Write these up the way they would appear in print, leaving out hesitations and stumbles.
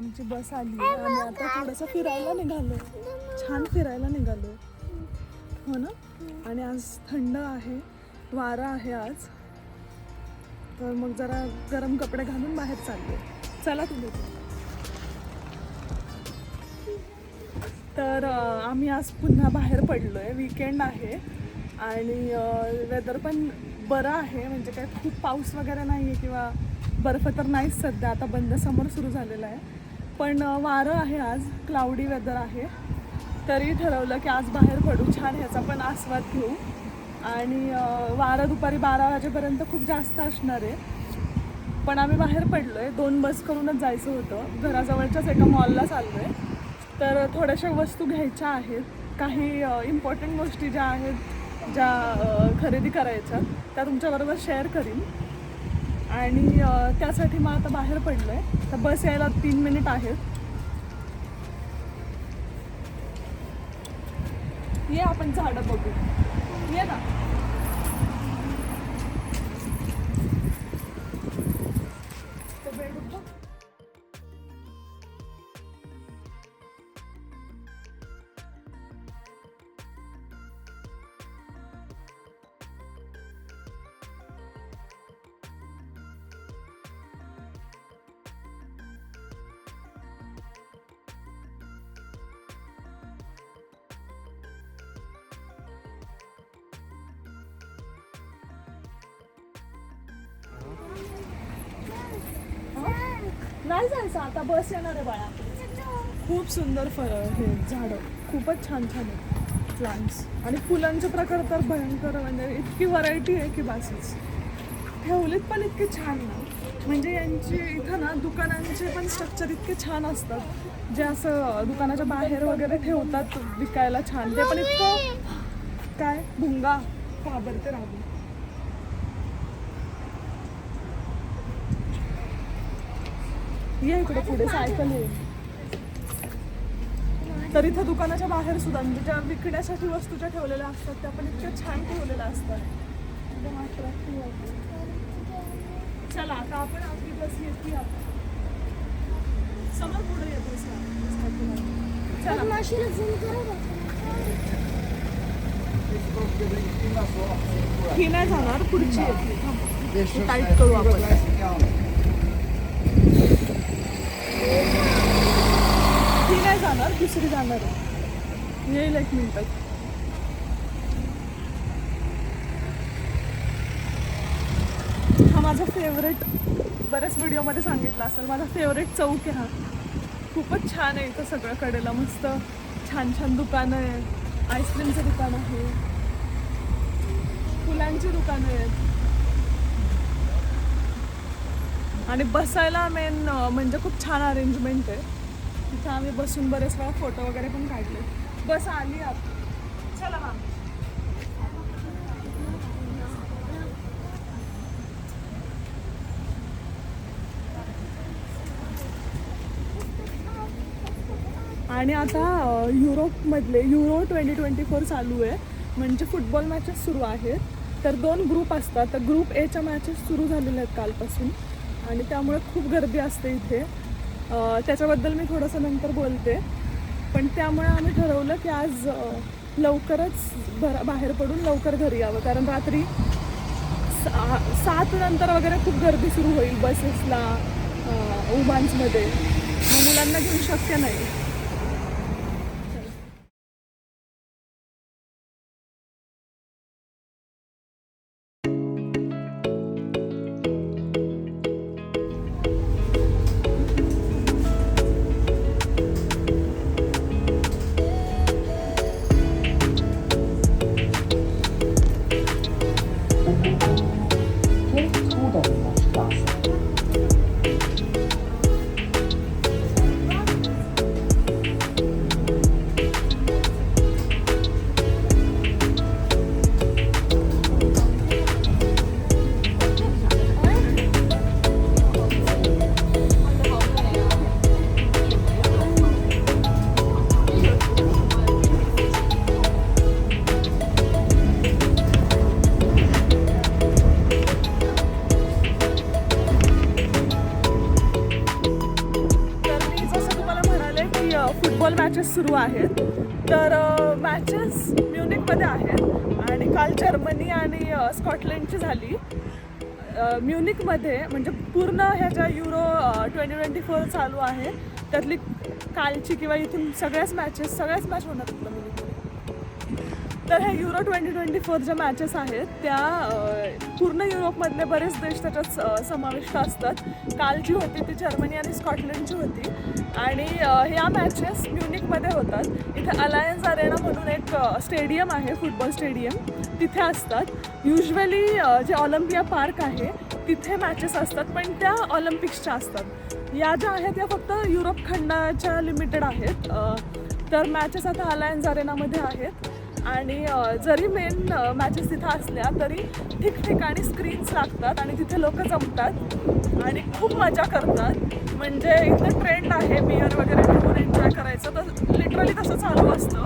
आमची बस आली आहे आणि आता थोडंसं फिरायला निघालो. छान फिरायला निघालो हो ना. आणि आज थंड आहे, वारा आहे आज, तर मग जरा गरम कपडे घालून बाहेर चाललो. चला तुम्ही. तर आम्ही आज पुन्हा बाहेर पडलो आहे. वीकेंड आहे आणि वेदर पण बरं आहे, म्हणजे काय खूप पाऊस वगैरे नाही आहे किंवा बर्फ तर नाहीच सध्या, आता बंद समर सुरू झालेला आहे. पण वारं आहे, आज क्लाउडी वेदर आहे. तरी ठरवलं की आज बाहेर पडू, छान ह्याचा पण आस्वाद घेऊ. आणि वारं दुपारी 12 वाजेपर्यंत खूप जास्त असणार आहे. पण आम्ही बाहेर पडलो आहे. 2 बस करूनच जायचं होतं. घराजवळच्याच एका मॉलला चाललो आहे. तर थोड्याशा वस्तू घ्यायच्या आहेत, काही इम्पॉर्टंट गोष्टी ज्या आहेत, ज्या खरेदी करायच्या, त्या तुमच्याबरोबर शेअर करीन. आणि त्यासाठी मग आता बाहेर पडलो आहे. तर बस यायला 3 मिनिट आहेत. ये आपण झाडं बघू, ये ना. नाही जायचं आता, बस येणार आहे बाळा. खूप सुंदर हे झाडं, खूपच छान छान आहेत प्लांट्स. आणि फुलांचे प्रकार तर भयंकर, म्हणजे इतकी व्हरायटी आहे की बासीच. ठेवलीत पण इतके छान ना, म्हणजे यांची इथं ना दुकानांचे पण स्ट्रक्चर इतके छान असतात, जे असं दुकानाच्या बाहेर वगैरे ठेवतात विकायला छान. ते पण इतकं काय भुंगा घाबरते राहू. ये इकडे पुढे, सायकल येईल. तर इथं दुकानाच्या बाहेर सुद्धा म्हणजे ज्या विकण्यासाठी वस्तू ज्या ठेवलेल्या असतात त्या पण इतक्या छान ठेवलेल्या असतात. चला आता आपण आपली बस येते, आता समोर पुढे येतो. चला ही नाही जाणार, पुढची येते. टाईट करू आपण. ही नाही जाणार, दुसरी जाणार आहे. येईल 1 मिनिटात. हा माझा फेवरेट, बऱ्याच व्हिडिओमध्ये सांगितलं असेल, माझा फेवरेट चौक आहे हा. खूपच छान आहे इथं, सगळं कडेला मस्त छान छान दुकानं आहेत. आईस्क्रीमचं दुकान आहे, फुलांची दुकानं आहेत. आणि बसायला मेन म्हणजे खूप छान अरेंजमेंट आहे. तिथं आम्ही बसून बरेच वेळा फोटो वगैरे पण काढले. बस आली आता, चला मॅम. आणि आता युरोपमधले युरो 2024 चालू आहे, म्हणजे फुटबॉल मॅचेस सुरू आहेत. तर 2 ग्रुप असतात. तर ग्रुप एच्या मॅचेस सुरू झालेल्या आहेत कालपासून, आणि त्यामुळे खूप गर्दी असते इथे. त्याच्याबद्दल मी थोडंसं नंतर बोलते. पण त्यामुळे आम्ही ठरवलं की आज लवकरच बाहेर पडून लवकर घरी यावं, कारण रात्री 7 नंतर वगैरे खूप गर्दी सुरू होईल बसेसला, उबान्समध्ये. मग मुलांना घेऊन शक्य नाही. फुटबॉल मॅचेस सुरू आहेत. तर मॅचेस म्युनिकमध्ये आहेत आणि काल जर्मनी आणि स्कॉटलंडची झाली. म्युनिकमध्ये म्हणजे पूर्ण ह्या ज्या युरो 2024 चालू आहे त्यातली कालची किंवा इथून सगळ्याच मॅच होणार आहेत म्युनिकमध्ये. तर ह्या युरो 2024 ज्या मॅचेस आहेत त्या पूर्ण युरोपमधले बरेच देश त्याच्यात समाविष्ट असतात. काल जी होती ती जर्मनी आणि स्कॉटलंडची होती आणि ह्या मॅचेस म्युनिकमध्ये होतात. इथे अलायन्स अरेना म्हणून एक स्टेडियम आहे, फुटबॉल स्टेडियम, तिथे असतात. युजली जे ऑलिम्पिया पार्क आहे तिथे मॅचेस असतात, पण त्या ऑलिम्पिक्सच्या असतात. या ज्या आहेत या फक्त युरोप खंडाच्या लिमिटेड आहेत. तर मॅचेस आता अलायन्स अरेनामध्ये आहेत आणि जरी मेन मॅचेस तिथं असल्या तरी ठिकठिकाणी स्क्रीन्स लागतात आणि तिथे लोक जमतात आणि खूप मजा करतात. म्हणजे इथं ट्रेंड आहे बिअर वगैरे घेऊन एन्जॉय करायचं, तर लिटरली तसं चालू असतं.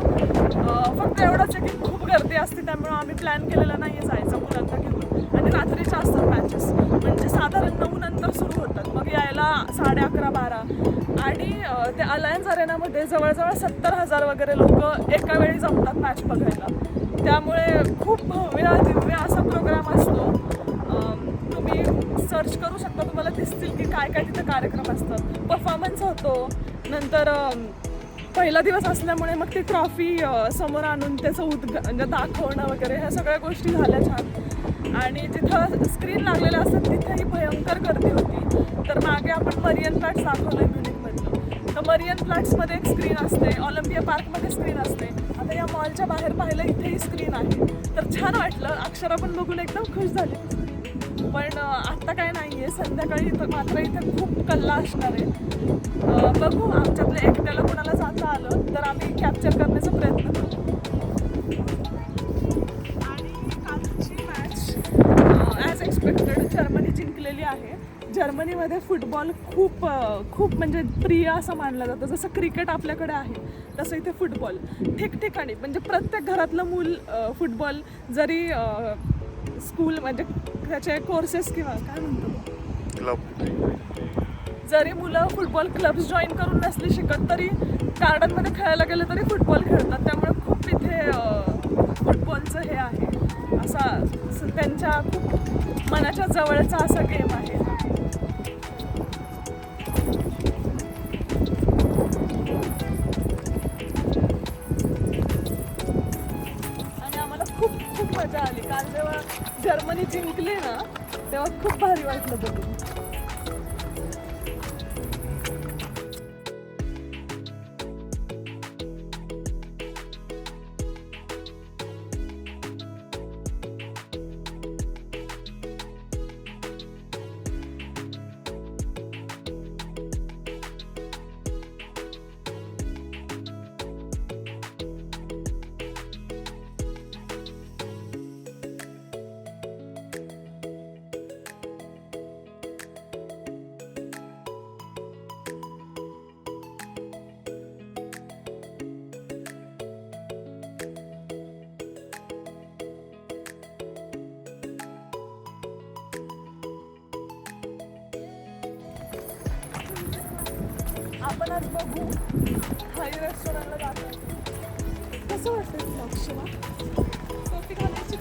फक्त एवढंच आहे की खूप गर्दी असते, त्यामुळं आम्ही प्लॅन केलेला नाही आहे जायचं मुलांना घेऊन. आणि रात्रीच्या असतात मॅचेस, म्हणजे साधारण 9 नंतर सुरू होतात, मग यायला 11:30-12. आणि ते अलायन्स अरेनामध्ये जवळजवळ 70,000 वगैरे लोक एका वेळी जमतात मॅच बघायला. त्यामुळे खूप भव्य दिव्य असा प्रोग्राम असतो. तुम्ही सर्च करू शकता, तुम्हाला दिसतील की काय काय तिथे कार्यक्रम असतात. परफॉर्मन्स होतो. नंतर पहिला दिवस असल्यामुळे मग ती ट्रॉफी समोर आणून त्याचं म्हणजे दाखवणं वगैरे ह्या सगळ्या गोष्टी झाल्या छान. आणि जिथं स्क्रीन लागलेल्या असतात तिथेही भयंकर गर्दी होती. तर मागे आपण मरियन प्लॅट्स दाखवलं आहे म्युनिकमधलं, तर मरियन प्लॅट्समध्ये एक स्क्रीन असते, ऑलिम्पिया पार्कमध्ये स्क्रीन असते. आता या मॉलच्या बाहेर पाहिलं इथेही स्क्रीन आहे. तर छान वाटलं, अक्षरा पण बघून एकदम खुश झाली. पण आत्ता काय नाही आहे, संध्याकाळी मात्र इथे खूप कल्ला असणार आहे. बघू आमच्यातल्या एकट्याला कोणाला जाता आलं तर आम्ही कॅप्चर करण्याचा प्रयत्न करू. आणि कालची मॅच ॲज एक्सपेक्टेड जर्मनी जिंकलेली आहे. जर्मनीमध्ये फुटबॉल खूप म्हणजे प्रिय असं मानलं जातं. जसं क्रिकेट आपल्याकडे आहे तसं इथे फुटबॉल ठिकठिकाणी, म्हणजे प्रत्येक घरातलं मूल फुटबॉल, जरी स्कूल म्हणजे त्याचे कोर्सेस किंवा काय म्हणतो क्लब, जरी मुलं फुटबॉल क्लब्स जॉईन करून नसली शिकत तरी गार्डनमध्ये खेळायला गेलं तरी फुटबॉल खेळतात. त्यामुळे खूप इथे फुटबॉलचं हे आहे, असा त्यांच्या खूप मनाच्या जवळचा असा गेम आहे. आणि आम्हाला खूप मजा आली. काल जेव्हा जर्मनी जिंकली ना तेव्हा खूप भारी वाटलं बघून. आपण आज बघू थाई रेस्टॉरंटला जातो. कसं वाटतं तुला अक्षरा? टोपी घालायची?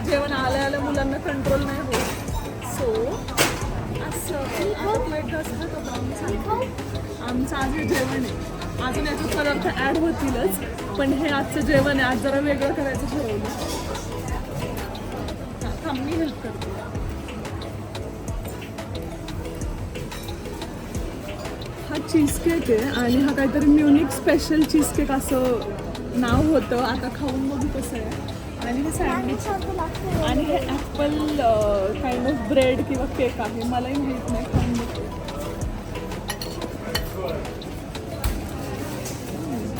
जेवण आल्या मुलांना कंट्रोल नाही होत. सो असं आता एकदा आमचं आज जेवण आहे. अजून याच्यात पदार्थ ॲड होतीलच, पण हे आजचं जेवण आहे. आज जरा वेगळं करायचं ठरवलं. थांब मी हेल्प करते. हा चीज केक आहे आणि हा काहीतरी म्युनिक स्पेशल चीज केक असं नाव होतं. आता खाऊन बघू कसं आहे. आणि हे सँडविच आणि हे ॲपल काइंड ऑफ ब्रेड किंवा केक आहे. मलाही माहीत नाही. खाऊन बघते.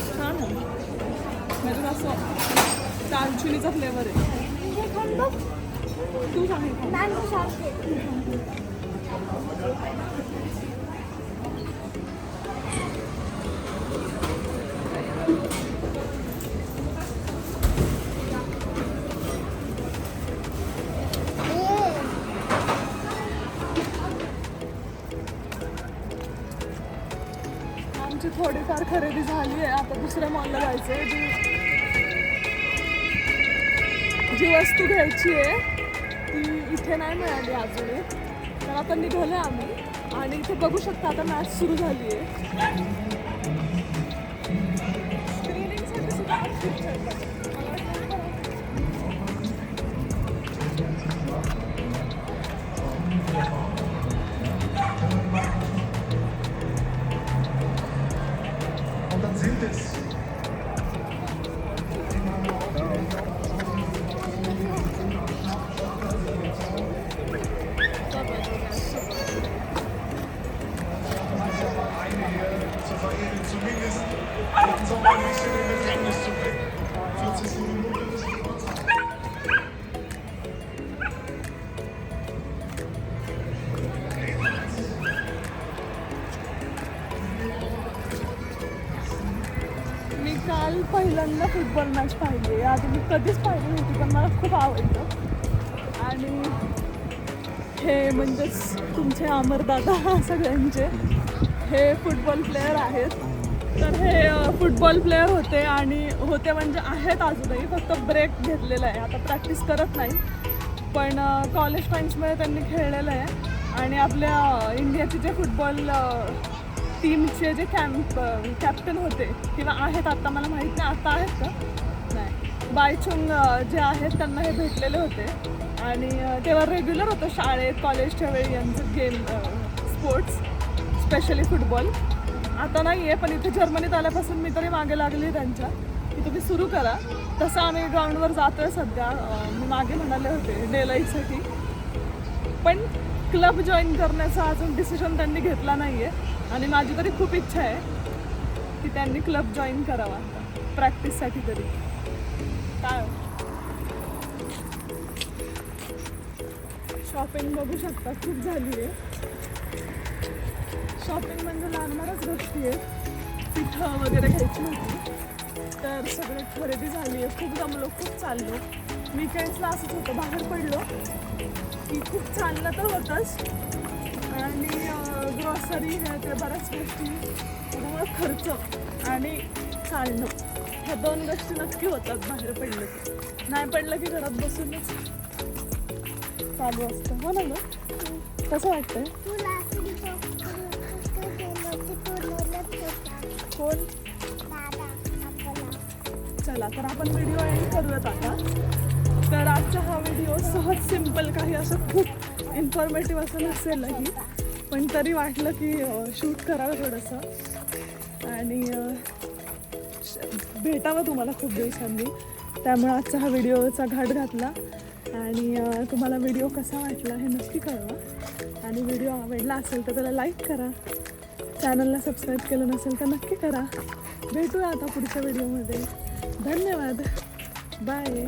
छान आहे. म्हणजे असं दालचिनीचा फ्लेवर आहे. तू सांग. आमची थोडीफार खरेदी झाली आहे. आता दुसऱ्या मॉलला जायचं आहे. जी वस्तू घ्यायची आहे ती इथे नाही मिळाली अजूनही. तर आता निघालो आम्ही आणि इथे बघू शकता आता मॅच सुरू झाली आहे. स्क्रीनिंगसाठी सुद्धा खूप छान. मी काल पहिल्यांदा फुटबॉल मॅच पाहिली. आधी मी कधीच पाहिली नव्हती, पण मला खूप आवडतं. आणि हे म्हणजेच तुमचे अमरदादा सगळ्यांचे हे फुटबॉल प्लेयर आहेत. तर हे फुटबॉल प्लेयर होते आणि होते म्हणजे आहेत अजूनही, फक्त ब्रेक घेतलेला आहे. आता प्रॅक्टिस करत नाही, पण कॉलेज टाईम्समध्ये त्यांनी खेळलेलं आहे. आणि आपल्या इंडियाचे जे फुटबॉल टीमचे जे कॅप्टन होते किंवा आहेत आता मला माहीत नाही, आता आहेत का नाही, बायचुंग जे आहेत त्यांना हे भेटलेले होते. आणि तेव्हा रेग्युलर होतं शाळेत कॉलेजच्या वेळी यांचं गेम स्पोर्ट्स, स्पेशली फुटबॉल. आता नाही आहे, पण इथे जर्मनीत आल्यापासून मी तरी मागे लागली त्यांच्या की तुम्ही सुरू करा. तसं आम्ही ग्राउंडवर जातो आहे सध्या. मी मागे म्हणाले होते डे लाईफसाठी, पण क्लब जॉईन करण्याचा अजून डिसिजन त्यांनी घेतला नाही आहे. आणि माझी तरी खूप इच्छा आहे की त्यांनी क्लब जॉईन करावा प्रॅक्टिससाठी तरी. काय शॉपिंग बघू शकता खूप झाली आहे. शॉपिंग म्हणजे लागणारच गोष्टी आहे. पिठं वगैरे घ्यायची होती तर सगळी खरेदी झाली आहे. खूप जमलो, खूप चाललो. वीकेंड्सला असंच होतं, बाहेर पडलो की खूप चाललं तर होतंच आणि ग्रॉसरी हे ते बऱ्याच गोष्टी, त्यामुळं खर्च आणि चालणं ह्या दोन गोष्टी नक्की होतात बाहेर पडलं की. नाही पडलं की घरात बसूनच चालू असतं. हो ना गं, कसं वाटतंय? कोण? चला तर आपण व्हिडिओ एंड करूयात आता. तर आजचा हा व्हिडिओ सहज सिम्पल, काही असं खूप इन्फॉर्मेटिव्ह असं नसेलही, पण तरी वाटलं की शूट करावं थोडंसं आणि भेटावं तुम्हाला खूप दिवसांनी. त्यामुळे आजचा हा व्हिडिओचा घाट घातला. आणि तुम्हाला व्हिडिओ कसा वाटला हे नक्की कळवा. आणि व्हिडिओ आवडला असेल तर त्याला लाईक करा. चॅनलला सबस्क्राईब केलं नसेल तर नक्की करा. भेटूया आता पुढच्या व्हिडिओमध्ये. धन्यवाद. बाय.